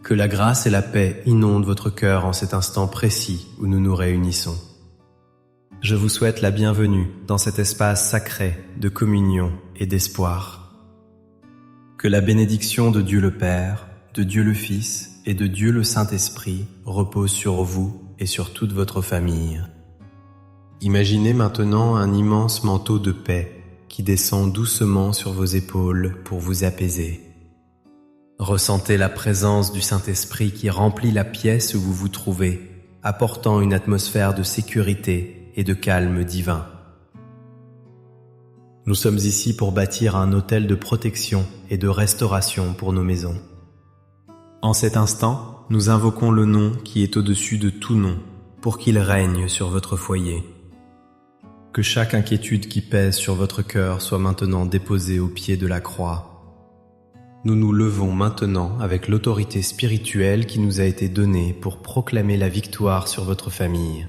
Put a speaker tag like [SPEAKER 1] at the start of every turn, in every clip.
[SPEAKER 1] Que la grâce et la paix inondent votre cœur en cet instant précis où nous nous réunissons. Je vous souhaite la bienvenue dans cet espace sacré de communion et d'espoir. Que la bénédiction de Dieu le Père, de Dieu le Fils et de Dieu le Saint-Esprit repose sur vous et sur toute votre famille. Imaginez maintenant un immense manteau de paix qui descend doucement sur vos épaules pour vous apaiser. Ressentez la présence du Saint-Esprit qui remplit la pièce où vous vous trouvez, apportant une atmosphère de sécurité et de calme divin. Nous sommes ici pour bâtir un hôtel de protection et de restauration pour nos maisons. En cet instant, nous invoquons le nom qui est au-dessus de tout nom, pour qu'il règne sur votre foyer. Que chaque inquiétude qui pèse sur votre cœur soit maintenant déposée au pied de la croix. Nous nous levons maintenant avec l'autorité spirituelle qui nous a été donnée pour proclamer la victoire sur votre famille.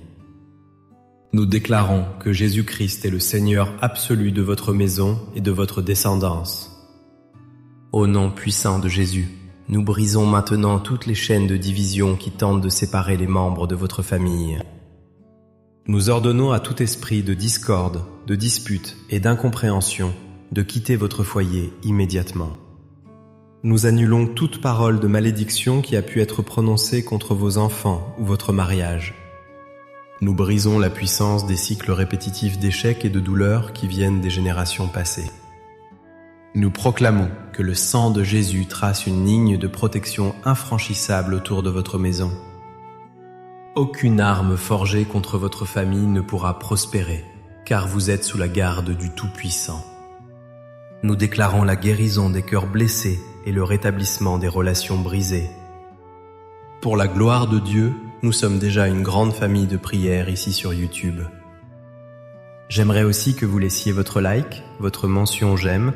[SPEAKER 1] Nous déclarons que Jésus-Christ est le Seigneur absolu de votre maison et de votre descendance. Au nom puissant de Jésus, nous brisons maintenant toutes les chaînes de division qui tentent de séparer les membres de votre famille. Nous ordonnons à tout esprit de discorde, de dispute et d'incompréhension de quitter votre foyer immédiatement. Nous annulons toute parole de malédiction qui a pu être prononcée contre vos enfants ou votre mariage. Nous brisons la puissance des cycles répétitifs d'échecs et de douleurs qui viennent des générations passées. Nous proclamons que le sang de Jésus trace une ligne de protection infranchissable autour de votre maison. Aucune arme forgée contre votre famille ne pourra prospérer, car vous êtes sous la garde du Tout-Puissant. Nous déclarons la guérison des cœurs blessés et le rétablissement des relations brisées. Pour la gloire de Dieu, nous sommes déjà une grande famille de prières ici sur YouTube. J'aimerais aussi que vous laissiez votre like, votre mention j'aime,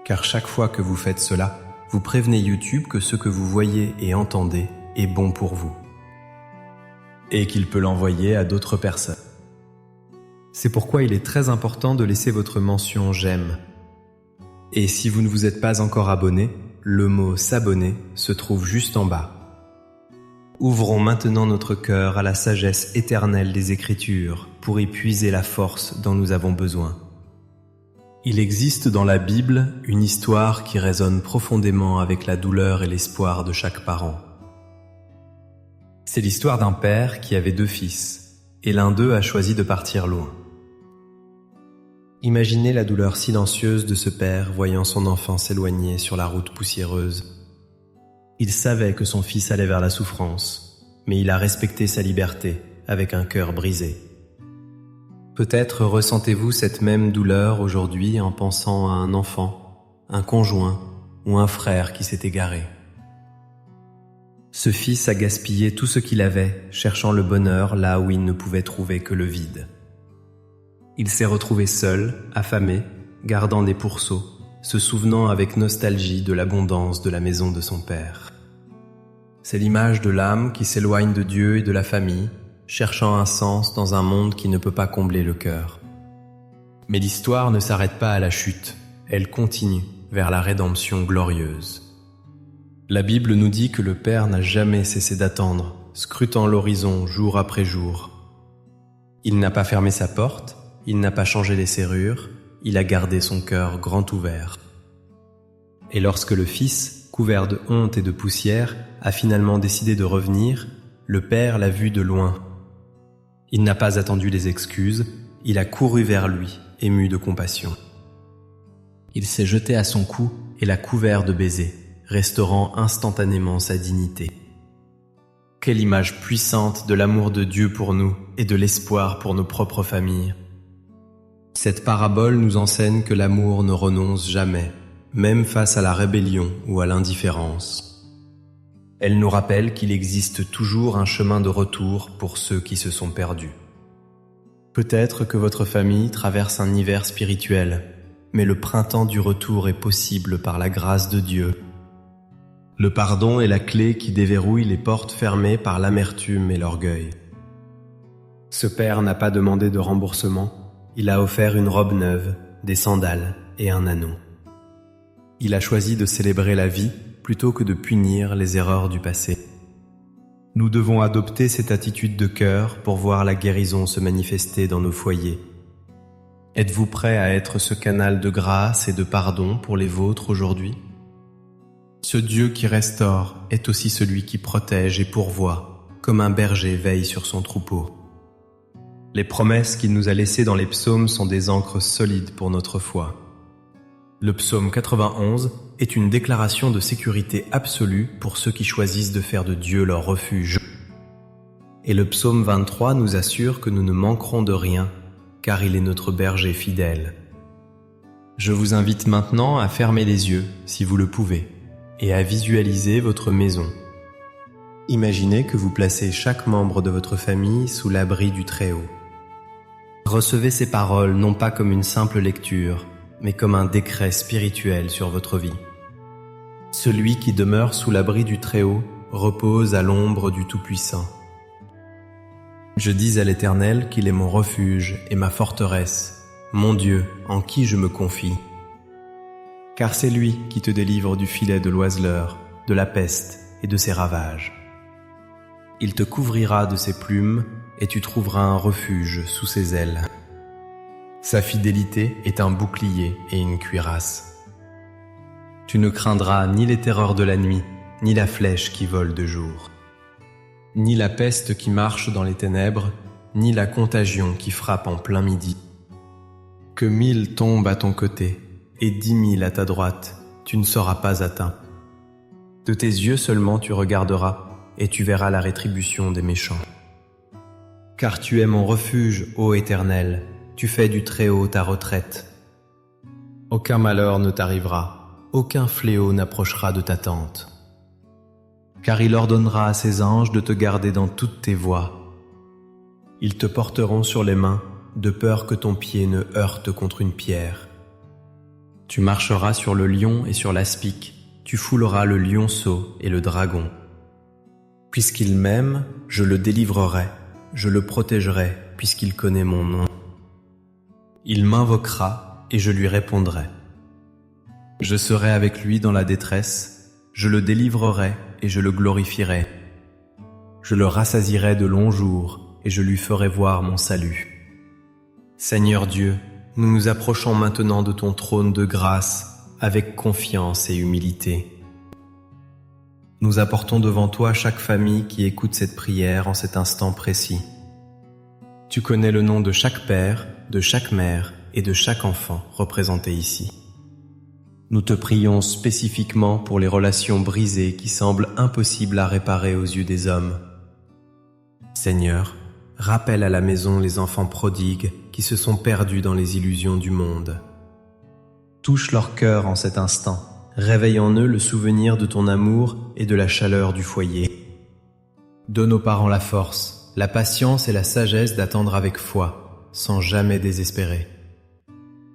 [SPEAKER 1] car chaque fois que vous faites cela, vous prévenez YouTube que ce que vous voyez et entendez est bon pour vous, et qu'il peut l'envoyer à d'autres personnes. C'est pourquoi il est très important de laisser votre mention j'aime. Et si vous ne vous êtes pas encore abonné, le mot s'abonner se trouve juste en bas. Ouvrons maintenant notre cœur à la sagesse éternelle des Écritures pour y puiser la force dont nous avons besoin. Il existe dans la Bible une histoire qui résonne profondément avec la douleur et l'espoir de chaque parent. C'est l'histoire d'un père qui avait 2 fils, et l'un d'eux a choisi de partir loin. Imaginez la douleur silencieuse de ce père voyant son enfant s'éloigner sur la route poussiéreuse. Il savait que son fils allait vers la souffrance, mais il a respecté sa liberté avec un cœur brisé. Peut-être ressentez-vous cette même douleur aujourd'hui en pensant à un enfant, un conjoint ou un frère qui s'est égaré. Ce fils a gaspillé tout ce qu'il avait, cherchant le bonheur là où il ne pouvait trouver que le vide. Il s'est retrouvé seul, affamé, gardant des pourceaux, se souvenant avec nostalgie de l'abondance de la maison de son père. C'est l'image de l'âme qui s'éloigne de Dieu et de la famille, cherchant un sens dans un monde qui ne peut pas combler le cœur. Mais l'histoire ne s'arrête pas à la chute, elle continue vers la rédemption glorieuse. La Bible nous dit que le Père n'a jamais cessé d'attendre, scrutant l'horizon jour après jour. Il n'a pas fermé sa porte, il n'a pas changé les serrures, il a gardé son cœur grand ouvert. Et lorsque le fils, couvert de honte et de poussière, a finalement décidé de revenir, le père l'a vu de loin. Il n'a pas attendu les excuses, il a couru vers lui, ému de compassion. Il s'est jeté à son cou et l'a couvert de baisers, restaurant instantanément sa dignité. Quelle image puissante de l'amour de Dieu pour nous et de l'espoir pour nos propres familles. Cette parabole nous enseigne que l'amour ne renonce jamais, même face à la rébellion ou à l'indifférence. Elle nous rappelle qu'il existe toujours un chemin de retour pour ceux qui se sont perdus. Peut-être que votre famille traverse un hiver spirituel, mais le printemps du retour est possible par la grâce de Dieu. Le pardon est la clé qui déverrouille les portes fermées par l'amertume et l'orgueil. Ce père n'a pas demandé de remboursement. Il a offert une robe neuve, des sandales et un anneau. Il a choisi de célébrer la vie plutôt que de punir les erreurs du passé. Nous devons adopter cette attitude de cœur pour voir la guérison se manifester dans nos foyers. Êtes-vous prêt à être ce canal de grâce et de pardon pour les vôtres aujourd'hui? Ce Dieu qui restaure est aussi celui qui protège et pourvoit, comme un berger veille sur son troupeau. Les promesses qu'il nous a laissées dans les psaumes sont des ancres solides pour notre foi. Le psaume 91 est une déclaration de sécurité absolue pour ceux qui choisissent de faire de Dieu leur refuge. Et le psaume 23 nous assure que nous ne manquerons de rien, car il est notre berger fidèle. Je vous invite maintenant à fermer les yeux, si vous le pouvez, et à visualiser votre maison. Imaginez que vous placez chaque membre de votre famille sous l'abri du Très-Haut. Recevez ces paroles non pas comme une simple lecture, mais comme un décret spirituel sur votre vie. Celui qui demeure sous l'abri du Très-Haut repose à l'ombre du Tout-Puissant. Je dis à l'Éternel qu'il est mon refuge et ma forteresse, mon Dieu en qui je me confie. Car c'est lui qui te délivre du filet de l'oiseleur, de la peste et de ses ravages. Il te couvrira de ses plumes et tu trouveras un refuge sous ses ailes. Sa fidélité est un bouclier et une cuirasse. Tu ne craindras ni les terreurs de la nuit, ni la flèche qui vole de jour, ni la peste qui marche dans les ténèbres, ni la contagion qui frappe en plein midi. Que 1000 tombent à ton côté et 10 000 à ta droite, tu ne seras pas atteint. De tes yeux seulement tu regarderas et tu verras la rétribution des méchants. Car tu es mon refuge, ô Éternel, tu fais du Très-Haut ta retraite. Aucun malheur ne t'arrivera, aucun fléau n'approchera de ta tente. Car il ordonnera à ses anges de te garder dans toutes tes voies. Ils te porteront sur les mains, de peur que ton pied ne heurte contre une pierre. Tu marcheras sur le lion et sur l'aspic, tu fouleras le lionceau et le dragon. Puisqu'il m'aime, je le délivrerai, je le protégerai, puisqu'il connaît mon nom. Il m'invoquera et je lui répondrai. Je serai avec lui dans la détresse, je le délivrerai et je le glorifierai. Je le rassasierai de longs jours et je lui ferai voir mon salut. Seigneur Dieu, nous nous approchons maintenant de ton trône de grâce avec confiance et humilité. Nous apportons devant toi chaque famille qui écoute cette prière en cet instant précis. Tu connais le nom de chaque père, de chaque mère et de chaque enfant représenté ici. Nous te prions spécifiquement pour les relations brisées qui semblent impossibles à réparer aux yeux des hommes. Seigneur, rappelle à la maison les enfants prodigues qui se sont perdus dans les illusions du monde. Touche leur cœur en cet instant, réveille en eux le souvenir de ton amour et de la chaleur du foyer. Donne aux parents la force, la patience et la sagesse d'attendre avec foi, sans jamais désespérer.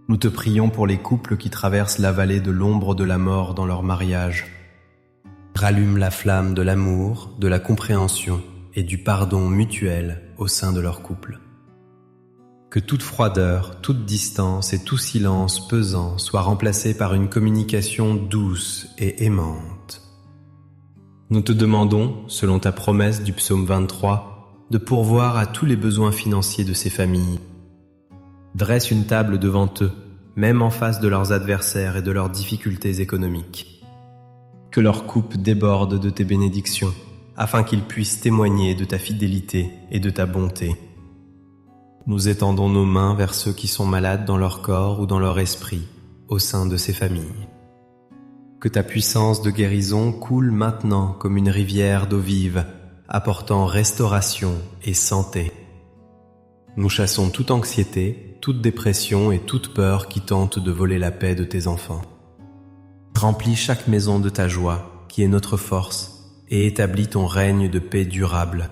[SPEAKER 1] Nous te prions pour les couples qui traversent la vallée de l'ombre de la mort dans leur mariage. Rallume la flamme de l'amour, de la compréhension et du pardon mutuel au sein de leur couple. Que toute froideur, toute distance et tout silence pesant soient remplacés par une communication douce et aimante. Nous te demandons, selon ta promesse du psaume 23, de pourvoir à tous les besoins financiers de ces familles. Dresse une table devant eux, même en face de leurs adversaires et de leurs difficultés économiques. Que leur coupe déborde de tes bénédictions, afin qu'ils puissent témoigner de ta fidélité et de ta bonté. Nous étendons nos mains vers ceux qui sont malades dans leur corps ou dans leur esprit, au sein de ces familles. Que ta puissance de guérison coule maintenant comme une rivière d'eau vive, apportant restauration et santé. Nous chassons toute anxiété, toute dépression et toute peur qui tente de voler la paix de tes enfants. Remplis chaque maison de ta joie, qui est notre force, et établis ton règne de paix durable.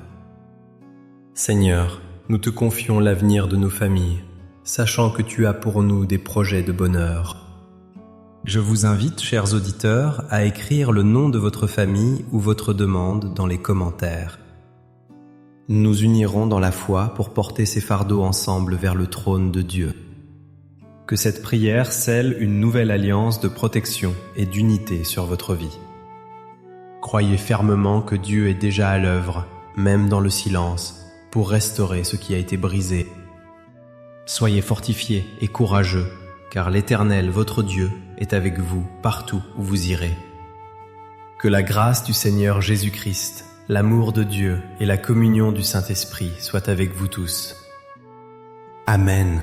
[SPEAKER 1] Seigneur, nous te confions l'avenir de nos familles, sachant que tu as pour nous des projets de bonheur. Je vous invite, chers auditeurs, à écrire le nom de votre famille ou votre demande dans les commentaires. Nous nous unirons dans la foi pour porter ces fardeaux ensemble vers le trône de Dieu. Que cette prière scelle une nouvelle alliance de protection et d'unité sur votre vie. Croyez fermement que Dieu est déjà à l'œuvre, même dans le silence, pour restaurer ce qui a été brisé. Soyez fortifiés et courageux, car l'Éternel, votre Dieu, est avec vous partout où vous irez. Que la grâce du Seigneur Jésus-Christ, l'amour de Dieu et la communion du Saint-Esprit soient avec vous tous. Amen.